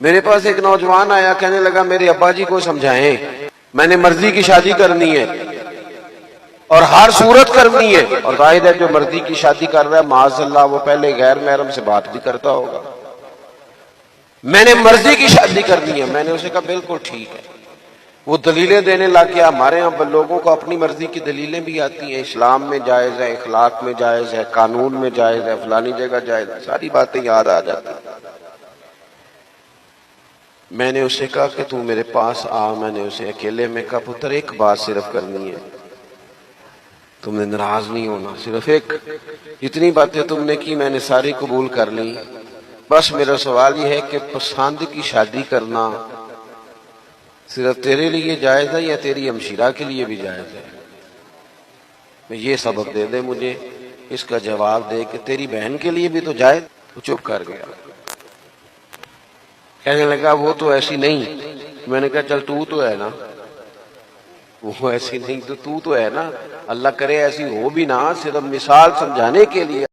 میرے پاس ایک نوجوان آیا، کہنے لگا میرے ابا جی کو سمجھائیں، میں نے مرضی کی شادی کرنی ہے اور ہر صورت کرنی ہے۔ اور ظاہر ہے جو مرضی کی شادی کر رہا ہے معاذ اللہ وہ پہلے غیر محرم سے بات بھی کرتا ہوگا۔ میں نے مرضی کی شادی کرنی ہے۔ میں نے اسے کہا بالکل ٹھیک ہے۔ وہ دلیلیں دینے لگ گیا۔ ہمارے یہاں لوگوں کو اپنی مرضی کی دلیلیں بھی آتی ہیں، اسلام میں جائز ہے، اخلاق میں جائز ہے، قانون میں جائز ہے، فلانی جگہ جائز ہے، ساری باتیں یاد آ جاتی ہیں۔ میں نے اسے کہا کہ تو میرے پاس آ۔ میں نے اسے اکیلے میں کہا پتر ایک بات صرف کرنی ہے، تم نے ناراض نہیں ہونا، صرف ایک، جتنی باتیں تم نے کی میں نے ساری قبول کر لی، بس میرا سوال یہ ہے کہ پسند کی شادی کرنا صرف تیرے لیے جائز ہے یا تیری ہمشیرہ کے لیے بھی جائز ہے؟ میں یہ سبق دے دے مجھے، اس کا جواب دے کہ تیری بہن کے لیے بھی تو جائز۔ تو چپ کر گیا، کہنے لگا وہ تو ایسی نہیں۔ میں نے کہا چل تو ہے نا، وہ ایسی نہیں تو ہے نا، اللہ کرے ایسی ہو بھی نہ، صرف مثال سمجھانے کے لیے